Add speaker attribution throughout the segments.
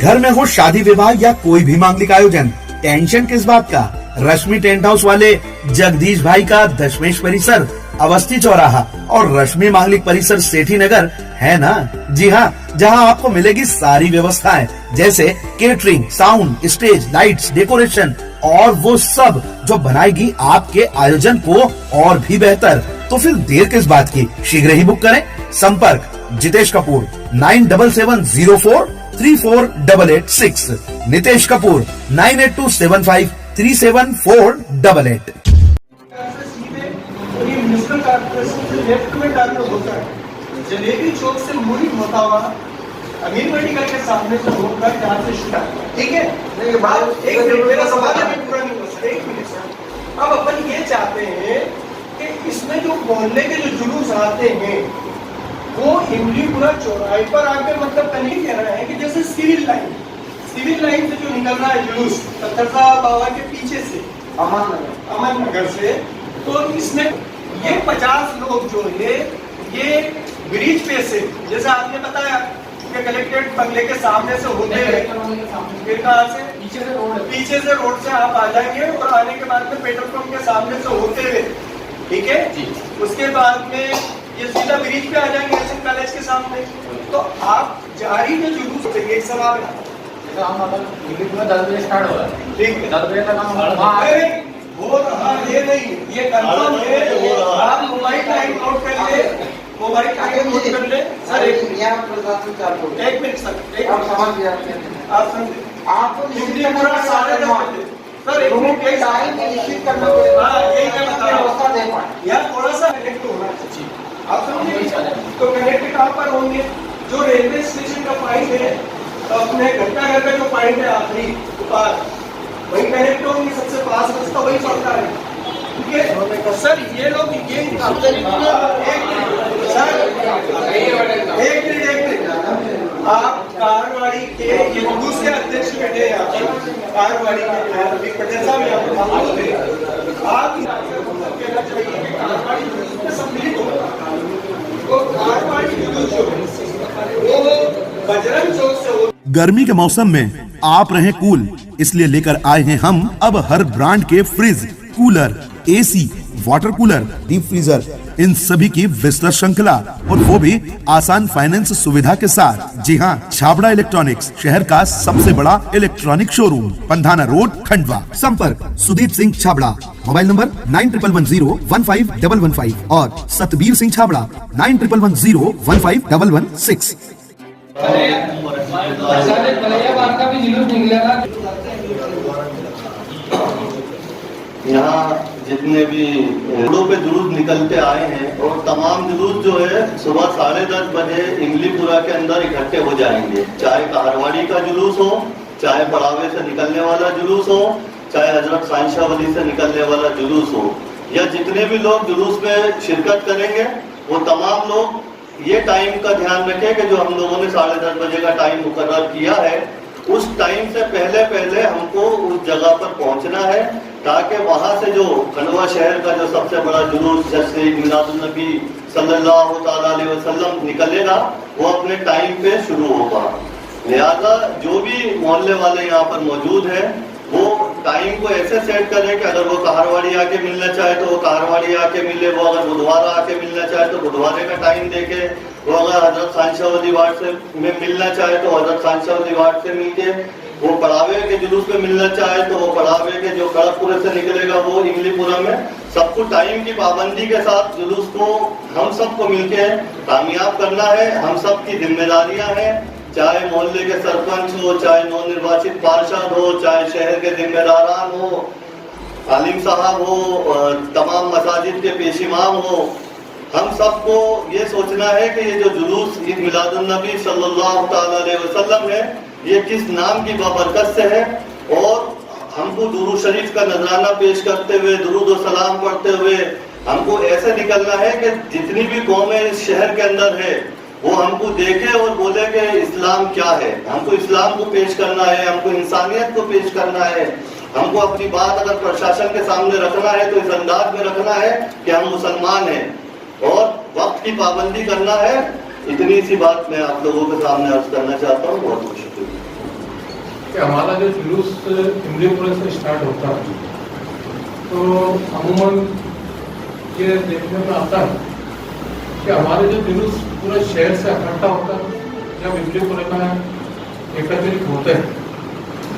Speaker 1: घर में हो शादी विवाह या कोई भी मांगलिक आयोजन, टेंशन किस बात का। रश्मि टेंट हाउस वाले जगदीश भाई का दशमेश परिसर, अवस्थी चौराहा और रश्मि मांगलिक परिसर सेठी नगर है ना। जी हाँ, जहाँ आपको मिलेगी सारी व्यवस्थाएं जैसे catering, sound, stage, lights, decoration और वो सब जो बनाएगी आपके आयोजन को और भी बेहतर। तो फिर देर किस बात की, शीघ्र ही बुक करें। संपर्क जितेश कपूर 9770434886, नितेश कपूर 9827537488।
Speaker 2: लेफ्ट में टर्न होता है, जलेबी चौक से मुड़ी होता हुआ अमीर मेडिकल के सामने से होकर जहाँ से शुरू, ठीक है। एक मिनट, मेरा सवाल अभी पूरा नहीं हुआ सर, एक मिनट सर। अब अपन ये चाहते हैं कि इसमें जो मोहल्ले के जो जुलूस आते हैं वो इमलीपुरा चौराहे पर आकर, मतलब कहीं कह रहे हैं कि जैसे सिविल लाइन से जो निकल रहा है जुलूस पत्थरसा बाबा के पीछे से अमन नगर से, तो इसमें ये 50 लोग जो है ये ब्रिज पे से, जैसे आपने बताया कि कलेक्ट्रेट बंगले के सामने से होते हुए फिर कहाँ से पीछे से रोड से आप आ जाएंगे और आने के बाद में पेट्रोल पंप के सामने से होते हुए, ठीक है। उसके बाद में ये सीधा ब्रिज पे आ जाएंगे एसएन कॉलेज के सामने। तो आप जारी में जुलूस एक सवाल है,
Speaker 3: 10 बजे स्टार्ट हो रहा है,
Speaker 2: ठीक है,
Speaker 3: 10 बजे तक हम
Speaker 2: हो रहा ये नहीं, ये कंफर्म है। आप मोबाइल टाइम नोट कर ले, मोबाइल टाइम नोट कर ले सर। एक मिनट सर, आप समझे, आपको पूरा सारे सर एक मिनट टाइम निश्चित करना पड़ेगा। यही मैं बता रहा हूँ, यहाँ थोड़ा सा कनेक्ट होना चाहिए, आप समझे। तो कनेक्ट कहाँ पर होंगे, जो रेलवे स्टेशन का पॉइंट है, अपने घंटाघर का जो पॉइंट है आखिरी पास, वही कनेक्ट होंगे, सबसे पास रास्ता वही पड़ता है, ठीक है सर। ये लोग ये एक मिनट, आप कारवाड़ी के ये दूसरे अध्यक्ष बैठे हैं, आप कारवाड़ी के पटेल साहब यहाँ पर मौजूद हैं। आप कहना चाहिए सम्मिलित हो, तो कारवाड़ी वो बजरंग चौक से।
Speaker 1: गर्मी के मौसम में आप रहें कूल, इसलिए लेकर आए हैं हम अब हर ब्रांड के fridge, cooler, AC, water cooler, deep freezer, इन सभी की विस्तृत श्रृंखला और वो भी आसान फाइनेंस सुविधा के साथ। जी हाँ, छाबड़ा इलेक्ट्रॉनिक्स शहर का सबसे बड़ा electronic showroom, Pandhana road, Khandwa. संपर्क सुदीप सिंह छाबड़ा, मोबाइल नंबर 9110151115 और सतबीर सिंह छाबड़ा 9110151116।
Speaker 4: यहाँ जितने भी रोडों पे जुलूस निकलते आए हैं और तमाम जुलूस जो है सुबह 10:30 बजे इमलीपुरा के अंदर इकट्ठे हो जाएंगे। चाहे कहारवाड़ी का जुलूस हो, चाहे बड़ावे से निकलने वाला जुलूस हो, चाहे हजरत शाहशाह वली से निकलने वाला जुलूस हो, या जितने भी लोग जुलूस में शिरकत करेंगे वो तमाम लोग ये टाइम का ध्यान रखें कि जो हम लोगों ने 10:30 बजे का टाइम मुकर्रर किया है, उस टाइम से पहले हमको उस जगह पर पहुंचना है, ताकि वहां से जो खंडवा शहर का जो सबसे बड़ा जुलूस जैसे मिलादुन्नबी सल्लल्लाहु ताला अलैहि वसल्लम निकलेगा वो अपने टाइम पे शुरू होगा। लिहाजा जो भी मोहल्ले वाले यहाँ पर मौजूद हैं वो टाइम को ऐसे सेट करें कि अगर वो कहारवाड़ी आके मिलना चाहे तो वो कहारवाड़ी आके मिले, वो अगर बुधवार आके मिलना चाहे तो बुधवार का टाइम देखे, वो अगर हजरत शाहशाह वली वार्ड से में मिलना चाहे तो हजरत शाहशाह वली वार्ड से मिलके, वो पड़ावे के जुलूस में मिलना चाहे तो वो पड़ावे के जो खड़गपुर से निकलेगा वो इमलीपुरा में। सबको टाइम की पाबंदी के साथ जुलूस को हम सबको मिलके कामयाब करना है, हम सब की जिम्मेदारियां हैं। चाहे मोहल्ले के सरपंच हो, चाहे नव निर्वाचित पार्षद हो, चाहे शहर के जिम्मेदारान हो, आलिम साहब हो, तमाम मसाजिद के पेश इमाम हो, हम सबको ये सोचना है कि ये जो जुलूस ईद मिलादुन्नबी सल्लल्लाहु ताला अलैहि वसल्लम है ये किस नाम की बाबरकत से है, और हमको दुरूद शरीफ का नजराना पेश करते हुए, दुरूद और सलाम पढ़ते हुए हमको ऐसे निकलना है कि जितनी भी कौमें इस शहर के अंदर है वो हमको देखे और बोले कि इस्लाम क्या है। हमको इस्लाम को पेश करना है, हमको इंसानियत को पेश करना है, हमको अपनी बात अगर प्रशासन के सामने रखना है तो इस अंदाज में रखना है कि हम मुसलमान हैं और वक्त की पाबंदी करना है। इतनी सी बात मैं आप लोगों के सामने अर्ज करना चाहता हूँ। बहुत बहुत शुक्रिया।
Speaker 3: हमारा जो जुलूस इमलीपुरा से स्टार्ट होता है तो अमूमन ये देखने में आता है कि हमारे जो जुलूस पूरे शहर से इकट्ठा होता है जब इमलीपुरा में एकत्रित होते हैं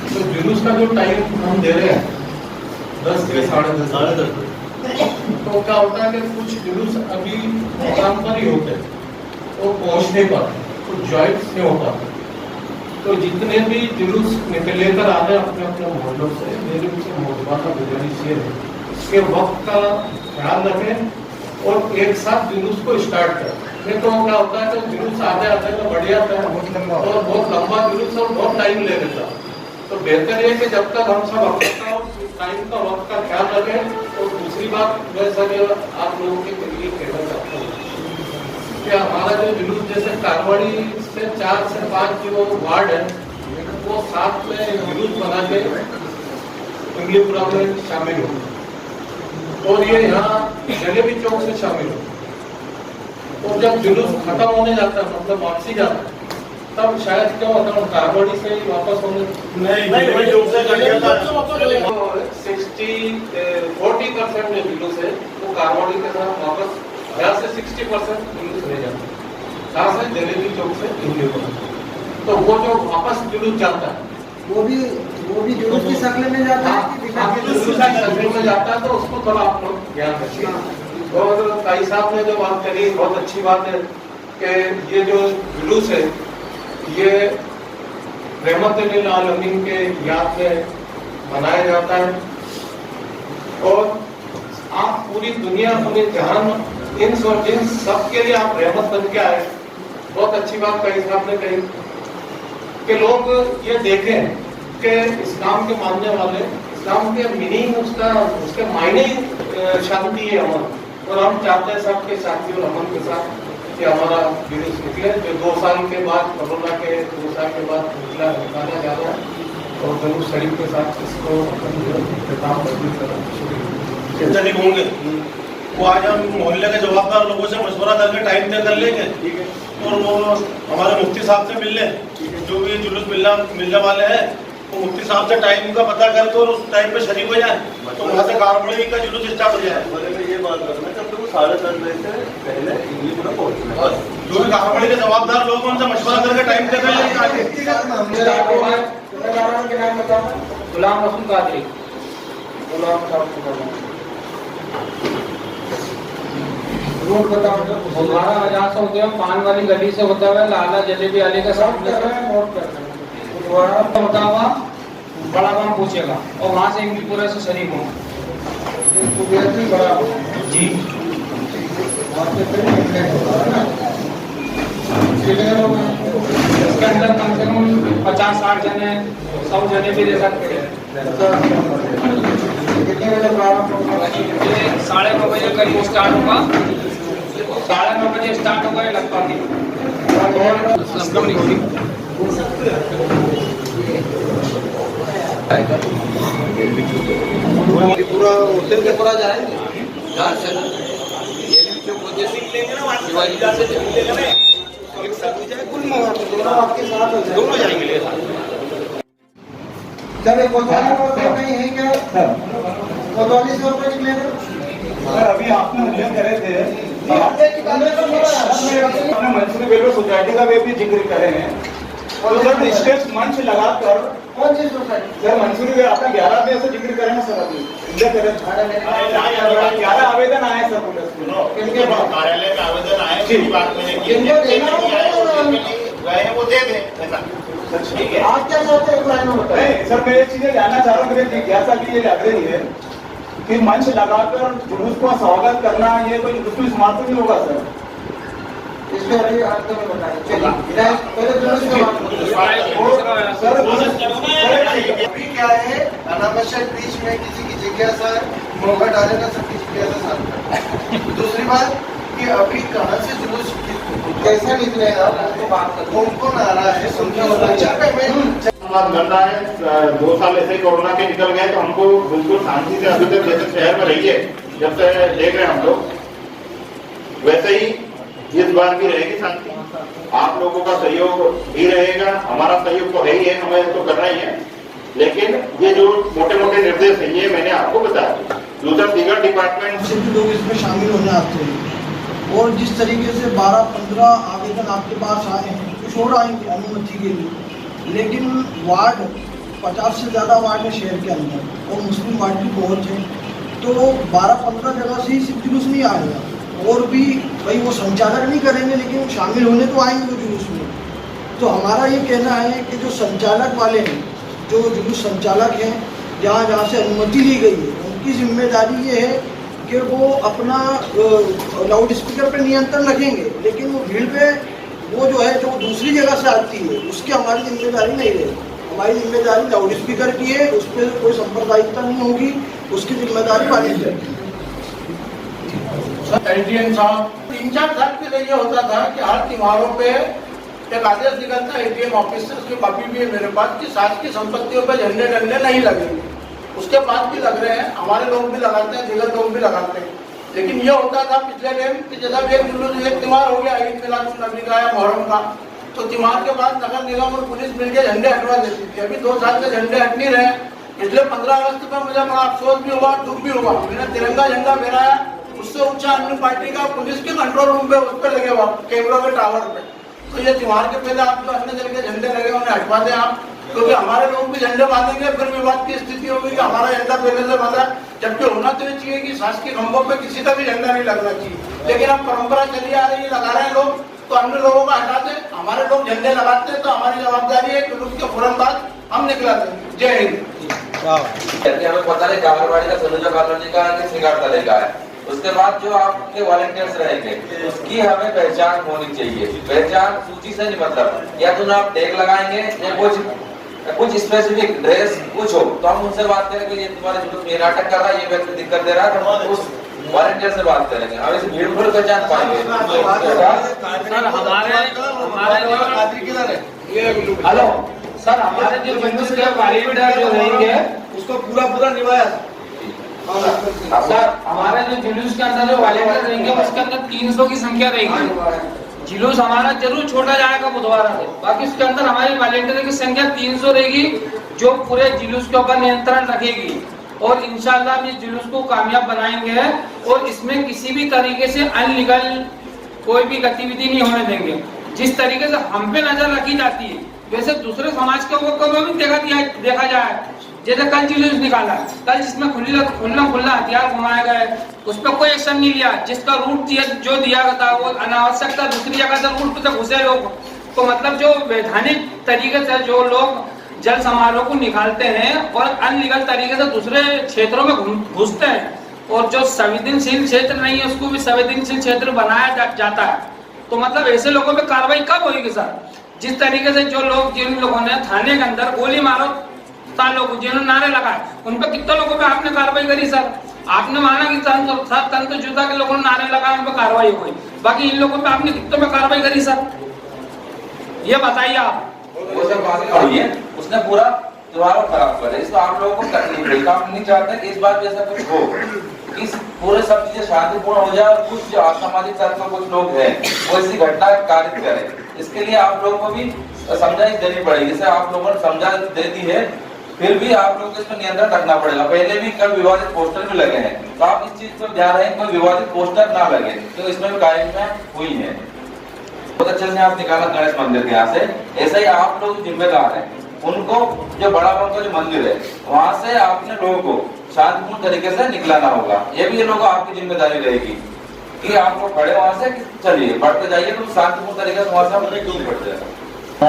Speaker 3: तो जुलूस का जो टाइम हम दे रहे हैं 10 से 10:30 तो क्या होता है कि कुछ जुलूस अभी मुकाम पर ही होते हैं तो पहुंचने पर कुछ ज्वाइंट नहीं होता तो जितने भी जुलूस लेकर आ रहे हैं अपने अपने मोहल्लों से मेरे उनसे मोहब्बत गुजारिश ये है कि वक्त का ख्याल रखें और एक साथ जुलूस को स्टार्ट करें। नहीं तो क्या होता है कि जुलूस आते आते तो बढ़ जाता है और बहुत लंबा जुलूस और बहुत टाइम ले लेता है तो बेहतर है कि जब तक हम सब अपना टाइम का वक्त का ख्याल रखें। और दूसरी बात मैं सर आप लोगों के लिए कहना चाहता हूँ कि हमारा जो जुलूस जैसे कारवाड़ी से 4 से 5 जो वार्ड है वो साथ में जुलूस बना के इमलीपुरा में शामिल हो और ये यहाँ जलेबी चौक से शामिल हो और जब जुलूस खत्म होने जाता है मतलब वापसी जाता है तब शायद क्या होता है कारवाड़ी से ही वापस होने 40% जो जुलूस है वो कारवाड़ी के साथ वापस यहाँ से 60% जुलूस रह जाता है कहाँ से जलेबी चौक से इमलीपुरा तो वो जो वापस जुलूस जाता है
Speaker 5: वो भी जुलूस की शक्ल में जाता है
Speaker 3: जुलूस की शक्ल में जाता है तो उसको थोड़ा आप लोग ध्यान रखिए। और भाई साहब ने जो बात करी बहुत अच्छी बात है कि ये जो जुलूस है ये रहमतुल आलमीन के याद में मनाया जाता है और आप पूरी दुनिया पूरे जहान इंस और जिन्स सबके लिए आप रहमत बन के आए। बहुत अच्छी बात कही साहब ने कही कि लोग ये देखें कि इस्लाम के मानने वाले इस्लाम के मीनिंग उसके मायने शांति है अमन और हम चाहते हैं सबके साथी और अमन के साथ कि हमारा जुलूस निकले जो 2 साल के बाद कोरोना के 2 साल के बाद निकाला जा रहा है और जुलूस शरीफ के साथ इसको
Speaker 6: चिंता नहीं होंगे वो आज हम मोहल्ले के जवाबदार लोगों से मशवरा करके टाइम तय कर लेंगे और वो हमारे मुफ्ती साहब से मिल लें जो भी जुलूस मिलने वाले हैं वो मुफ्ती साहब से टाइम का पता करके और उस टाइम पे शरीक हो जाए तो वहाँ से कारवाड़ी का जुलूस स्टार्ट हो जाए।
Speaker 4: ये बात करना जब तक 10:30 बजे से पहले इमलीपुरा पहुंचना
Speaker 6: जो भी कारवाड़ी के जवाबदार लोग उनसे मशवरा करके टाइम तय कर लेंगे।
Speaker 5: गुलाम रसूल कादरी गुलाम साहब रोड बताओ 12,000 से होते हैं पान वाली गली से होता हुआ लाला जलेबी वाले का साथ होता हुआ बड़ा काम पूछेगा और वहाँ से इमलीपुरा से शरीफ हो जी इसके अंदर कम से कम 50-60 जने 100 जने भी दे सकते हैं। 9:30 बजे करीब स्टार्ट होगा 9:30 बजे स्टार्ट होगा लगभग
Speaker 2: पूरा होटल के पूरा जाएंगे
Speaker 6: दोनों जाएंगे
Speaker 5: जब एक नहीं है क्या 45 रुपये निकलेगा।
Speaker 2: अभी आपने उल्लेख करे थे अपने मंसूरी वेलफेयर सोसाइटी का भी जिक्र करे हैं और जब स्टेज मंच लगाकर
Speaker 5: कौन सी सोसाइटी
Speaker 2: सर मंसूरी में आपने 11 में से जिक्र करें ना सर अभी 11 आवेदन आए सर
Speaker 6: किनके कार्यालय में आवेदन आए
Speaker 2: जी।
Speaker 6: बात मैंने वो दे दें
Speaker 2: ठीक है
Speaker 5: आप क्या चाहते हैं लाइन में बताएं।
Speaker 2: नहीं सर मैं एक चीज जानना चाह रहा हूँ मेरी जिज्ञासा की ये लग रही है कि मंच लगाकर जुलूस का स्वागत करना ये कोई उसमें समाप्त नहीं होगा सर
Speaker 5: इसमें अभी आप तो बताइए पहले जुलूस का
Speaker 7: अभी क्या है अनावश्यक बीच में किसी की जिज्ञासा मौका डालेगा सबकी जिज्ञासा साफ दूसरी बात कि अभी कहाँ से जुलूस कैसा निकलेगा कौन आ रहा है
Speaker 6: बात कर रहा है 2 साल ऐसे कोरोना के निकल गए तो हमको बिल्कुल शांति से अभी तक जैसे शहर में रहिए जब से देख रहे हैं हम लोग वैसे ही इस बार भी रहेगी शांति। आप लोगों का सहयोग भी रहेगा हमारा सहयोग तो है ही है हमें तो करना ही है
Speaker 8: लेकिन ये जो मोटे मोटे निर्देश हैं ये मैंने आपको बता दिए। दूसरा दीगर डिपार्टमेंट
Speaker 7: से भी लोग इसमें शामिल होने आते हैं और जिस तरीके से 12-15 आवेदन आपके पास आए हैं, कुछ और आएंगे अनुमति के लिए, लेकिन वार्ड 50 से ज़्यादा वार्ड है शहर के अंदर और मुस्लिम वार्ड भी बहुत है, तो 12-15 जगह से ही सिर्फ जुलूस नहीं आएगा और भी भाई वो संचालक नहीं करेंगे लेकिन शामिल होने तो आएंगे वो जुलूस में। तो हमारा ये कहना है कि जो संचालक वाले हैं, जो जुलूस संचालक हैं, जहाँ जहाँ से अनुमति ली गई है, उनकी जिम्मेदारी ये है कि वो अपना लाउड स्पीकर पे नियंत्रण रखेंगे, लेकिन वो भीड़ पे वो जो है जो दूसरी जगह से आती है उसकी हमारी जिम्मेदारी नहीं रहेगी। हमारी जिम्मेदारी लाउड स्पीकर की है, उस पर कोई सांप्रदायिकता नहीं होगी, उसकी जिम्मेदारी पानी की।
Speaker 9: एडीएम साहब 3-4 साल पहले ये होता था कि हर त्योहारों पे एक आदेश निकलता है एडीएम ऑफिस से, उसकी कॉपी भी है मेरे पास, कि शासकीय संपत्तियों पे झंडे डंडे नहीं लगेंगे। उसके बाद भी लग रहे हैं, हमारे लोग भी लगाते हैं, दीगर लोग भी लगाते हैं। लेकिन ये होता था पिछले टाइम कि जैसा भी एक जुलूस एक त्योहार हो गया, ईद मिलादुन्नबी का या मुहर्रम का, तो त्योहार के बाद नगर निगम और पुलिस मिलकर झंडे हटवा देती थी। अभी 2 साल से झंडे हट नहीं रहे। इसलिए 15 अगस्त में मुझे बड़ा अफसोस भी हुआ, दुख भी हुआ। मैंने तिरंगा झंडा फहराया, उससे ऊंचा अन्य पार्टी का पुलिस के कंट्रोल रूम पे उस पर लगे हुआ कैमरों के टावर पे। तो ये त्योहार के पहले आप जो अन्य जगह के झंडे लगे उन्हें हटवा दें आप, क्योंकि हमारे लोग भी झंडे बांधेंगे, फिर विवाद की स्थिति होगी कि हमारा झंडा पहले से बांधा। जबकि होना तो ये चाहिए कि शासकीय खंभों पे किसी का भी झंडा नहीं लगना चाहिए, लेकिन अब परंपरा चली आ रही है, लगा रहे हैं लोग, तो अन्य लोगों का हटा दें। हमारे लोग झंडे लगाते हैं तो हमारी जवाबदारी है कि उसके फौरन बाद हम निकला देंगे। जय हिंद।
Speaker 5: हमें पता है कांगड़वाड़ी का सलूजा कॉलोनी का श्रृंगार तरीका है, उसके बाद जो आपके वॉलंटियर्स रहेंगे उसकी हमें पहचान होनी चाहिए। पहचान सूची से नहीं, मतलब या तो ना आप टैग लगाएंगे या कुछ स्पेसिफिक ड्रेस कुछ हो, तो हम उनसे बात करेंगे ये तुम्हारे जुलूस में नाटक कर रहा है, ये व्यक्ति दिक्कत दे रहा है, तो हम उस वॉलंटियर से बात करेंगे। हम इसे भीड़ भीड़ पहचान पाएंगे। हेलो सर, हमारे जो जुलूस के वॉलंटियर जो रहेंगे
Speaker 2: उसको पूरा निभाया।
Speaker 5: सर, हमारे जो जुलूस के अंदर जो वॉलंटियर रहेंगे उसके अंदर 300 की संख्या रहेगी। जुलूस हमारा जरूर छोटा जाएगा बुधवार से, बाकी उसके अंदर हमारी वॉलंटियर की संख्या 300 रहेगी, जो पूरे जुलूस के ऊपर नियंत्रण रखेगी। और इंशाल्लाह हम इस जुलूस को कामयाब बनाएंगे और इसमें किसी भी तरीके से अनलीगल कोई भी गतिविधि नहीं होने देंगे। जिस तरीके से हम पे नजर रखी जाती है वैसे दूसरे समाज के ऊपर भी देखा जाए। जैसे कल जुलूस निकाला, कल जिसमें खुला हथियार घुमाए गए, उस पर कोई एक्शन नहीं लिया। जिसका रूट जो दिया गया था वो अनावश्यक था, दूसरी जगह से रूट पे घुसे लोग। तो मतलब जो वैधानिक तरीके से जो लोग जल समारोह को निकालते हैं और अनलीगल तरीके से दूसरे क्षेत्रों में घुसते हैं और जो संवेदनशील क्षेत्र नहीं है उसको भी संवेदनशील क्षेत्र बनाया जाता है, तो मतलब ऐसे लोगों पे कार्रवाई कब होगी सर? जिस तरीके से जो लोग, जिन लोगों ने थाने के अंदर गोली मारो लोग जिन्होंने नारे लगाए, उन पर कितने लोगों पे आपने कार्रवाई करी सर? आपने माना कि तंत्र जुदा के लोगों ने नारे लगाए, उन पर कार्रवाई हुई, बाकी इन लोगों पे आपने कितनों पे कार्रवाई करी सर? ये बताइए आप।
Speaker 10: वो सब बातें हुई है, उसने पूरा त्योहार खराब कर दिया। इसको आप लोगों को तकलीफ हुई, आप नहीं चाहते कि इस बार भी ऐसा कुछ हो, कि पूरे सब चीजें शांतिपूर्ण हो जाए और कुछ जो असामाजिक तत्व कुछ लोग हैं वो इसी घटना कारित करें। इसके लिए आप लोगों को भी समझाइश देनी पड़ेगी। जैसे आप लोगों ने समझाइश दे दी है, फिर भी आप लोगों को इस पर नियंत्रण रखना पड़ेगा। पहले भी कई विवादित पोस्टर भी लगे हैं, तो आप इस चीज पर ध्यान रखें कोई विवादित पोस्टर ना लगे, तो इसमें भी कायमियां हुई है। बहुत अच्छे से आप निकाला गणेश मंदिर के यहाँ से। ऐसे ही आप लोग जिम्मेदार हैं, उनको जो बड़ा का जो मंदिर है वहाँ से आपने लोगों को शांतिपूर्ण तरीके से निकलाना होगा। ये भी ये लोगों आपकी जिम्मेदारी रहेगी कि आपको खड़े वहाँ से चलिए बढ़ते जाइए, तो शांतिपूर्ण तरीके से वहाँ से हम क्यों बढ़ते जाए।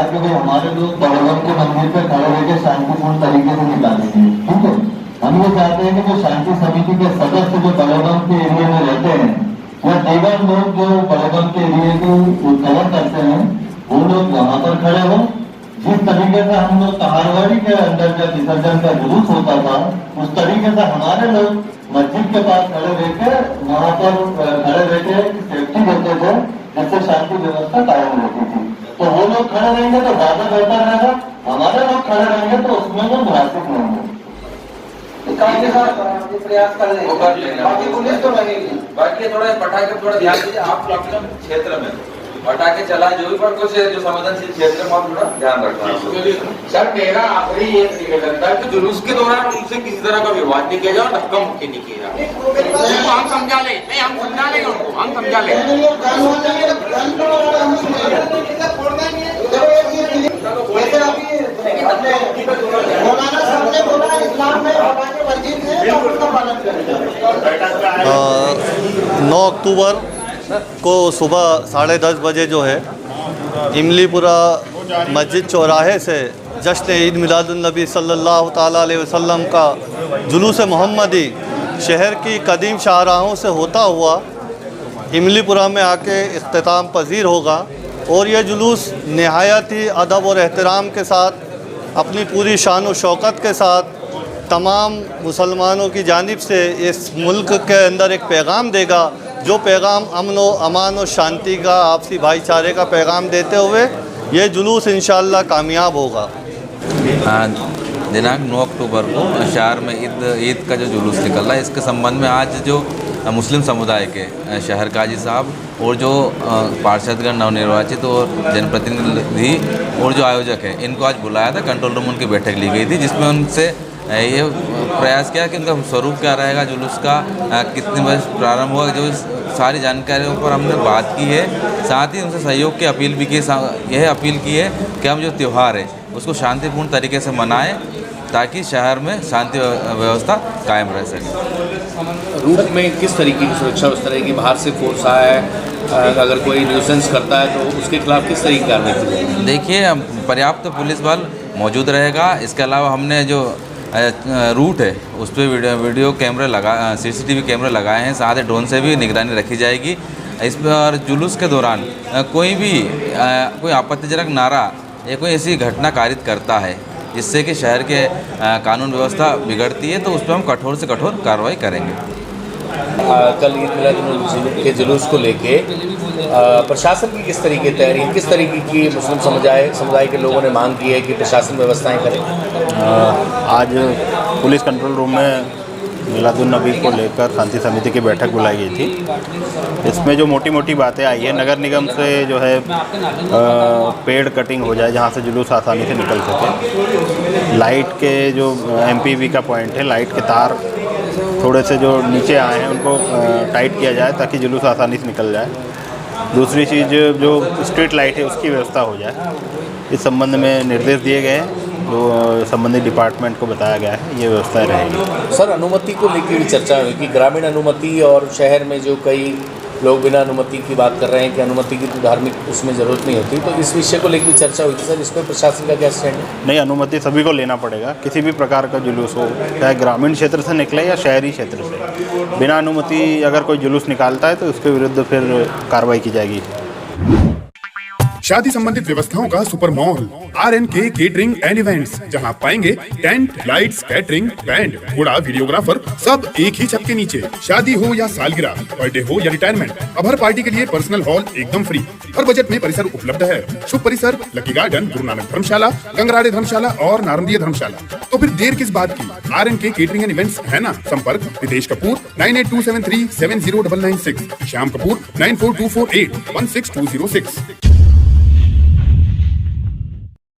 Speaker 4: क्योंकि हमारे लोग बड़गम के मंदिर पे खड़े होकर शांतिपूर्ण तरीके से निकालेंगे, ठीक है। हम ये चाहते हैं कि जो शांति समिति के सदस्य जो बड़गम के एरिया में रहते हैं या दीगर लोग जो बड़गम के एरिया को कवर करते हैं, वो लोग वहाँ पर खड़े हो। जिस तरीके से हम लोग कहारवाड़ी के अंदर जब विसर्जन का जुलूस होता था, उस तरीके से हमारे लोग मस्जिद के पास खड़े रहकर वहाँ पर खड़े रहकर सेफ्टी देते थे, जिससे शांति व्यवस्था कायम रहती थी। तो वो लोग खड़े रहेंगे तो ज्यादा बेहतर रहेगा, हमारे लोग खड़े रहेंगे तो उसमें वो मुनासिब नहीं है।
Speaker 5: प्रयास कर रहे हैं, बाकी पुलिस तो लगेगी।
Speaker 10: बाकी थोड़ा पटाखे थोड़ा ध्यान दीजिए आप लोग क्षेत्र में, हटा के चला जो भी, पर कुछ जो संवेदनशील क्षेत्र है वहाँ थोड़ा ध्यान रखना।
Speaker 9: सर मेरा आखिरी ये निवेदन था कि जुलूस के दौरान उनसे किसी तरह का विवाद नहीं किया जाए और धक्का मुक्की नहीं किया जाए। हम समझा ले, नहीं हम समझा लेंगे उनको, हम समझा लेंगे।
Speaker 7: मौलाना साहब ने बोला इस्लाम में पटाखे वर्जित है, तो उसका पालन करें।
Speaker 4: 9 अक्टूबर को सुबह 10:30 बजे जो है इमलीपुरा मस्जिद चौराहे से जश्न ईद मिलादुन्नबी सल्लल्लाहु ताला अलैहि वसल्लम का जुलूस मोहम्मदी शहर की कदीम शाहराहों से होता हुआ इमलीपुरा में आके इख्तिताम पजीर होगा। और यह जुलूस नहायत ही अदब और एहतराम के साथ अपनी पूरी शान और शौकत के साथ तमाम मुसलमानों की जानिब से इस मुल्क के अंदर एक पैगाम देगा, जो पैगाम अमन व अमान और शांति का, आपसी भाईचारे का पैगाम देते हुए ये जुलूस इंशाअल्लाह कामयाब होगा।
Speaker 10: दिनांक 9 अक्टूबर को शहर में ईद का जो जुलूस निकल रहा है, इसके संबंध में आज जो मुस्लिम समुदाय के शहर काजी साहब और जो पार्षदगण नवनिर्वाचित और जनप्रतिनिधि और जो आयोजक हैं, इनको आज बुलाया था। कंट्रोल रूम उनकी बैठक ली गई थी, जिसमें उनसे ये प्रयास किया कि उनका स्वरूप क्या रहेगा, जुलूस का कितने बजे प्रारंभ होगा, जो सारी जानकारियों पर हमने बात की है। साथ ही उनसे सहयोग की अपील भी की, यह अपील की है कि हम जो त्यौहार है उसको शांतिपूर्ण तरीके से मनाएं, ताकि शहर में शांति व्यवस्था कायम रह सके।
Speaker 11: रूट में किस तरीके की सुरक्षा उस तरह की बाहर से फोर्स आया है, अगर कोई न्यूसेंस करता है तो उसके खिलाफ किस तरह की कार्रवाई की जाएगी?
Speaker 10: देखिए, पर्याप्त पुलिस बल मौजूद रहेगा। इसके अलावा हमने जो रूट है उस पर वीडियो कैमरे CCTV कैमरे लगाए हैं, साथ ही ड्रोन से भी निगरानी रखी जाएगी। इस पर जुलूस के दौरान कोई आपत्तिजनक नारा या कोई ऐसी घटना कारित करता है जिससे कि शहर के कानून व्यवस्था बिगड़ती है, तो उस पर हम कठोर से कठोर कार्रवाई करेंगे।
Speaker 11: कल ईद मिलाद के जुलूस को लेके प्रशासन की किस तरीके की तैयारी, किस तरीके की मुस्लिम समुदाय के लोगों ने मांग की है कि प्रशासन व्यवस्थाएं करे?
Speaker 12: आज पुलिस कंट्रोल रूम में मिलादुन्नबी को लेकर शांति समिति की बैठक बुलाई गई थी। इसमें जो मोटी मोटी बातें आई है, नगर निगम से जो है पेड़ कटिंग हो जाए जहाँ से जुलूस आसानी से निकल सके। लाइट के जो MPV का पॉइंट है, लाइट के तार थोड़े से जो नीचे आए हैं उनको टाइट किया जाए ताकि जुलूस आसानी से निकल जाए। दूसरी चीज़ जो स्ट्रीट लाइट है उसकी व्यवस्था हो जाए। इस संबंध में निर्देश दिए गए हैं, जो संबंधित डिपार्टमेंट को बताया गया है, ये व्यवस्थाएं रहेगी।
Speaker 11: सर, अनुमति को लेकर भी चर्चा हुई कि ग्रामीण अनुमति और शहर में जो कई लोग बिना अनुमति की बात कर रहे हैं कि अनुमति की तो धार्मिक उसमें ज़रूरत नहीं होती, तो इस विषय को लेकर चर्चा हुई थी सर। इस पर प्रशासन का क्या स्टैंड है?
Speaker 12: नहीं, अनुमति सभी को लेना पड़ेगा। किसी भी प्रकार का जुलूस हो, चाहे ग्रामीण क्षेत्र से निकले या शहरी क्षेत्र से, बिना अनुमति अगर कोई जुलूस निकालता है तो उसके विरुद्ध फिर कार्रवाई की जाएगी।
Speaker 13: शादी संबंधित व्यवस्थाओं का super mall RNK catering and events, जहां पाएंगे टेंट, लाइट्स, कैटरिंग, बैंड, घोड़ा, वीडियोग्राफर, सब एक ही छत के नीचे। शादी हो या सालगिरह, बर्थडे हो या रिटायरमेंट, अब हर पार्टी के लिए पर्सनल हॉल एकदम फ्री। हर बजट में परिसर उपलब्ध है। शुभ परिसर लकी गार्डन, गुरु नानक धर्मशाला, गंगराड़े धर्मशाला और नारंदिया धर्मशाला। तो फिर देर किस बात की? RNK केटरिंग एंड इवेंट्स है ना। संपर्क रितेश कपूर 9827370996, श्याम कपूर 9424816206।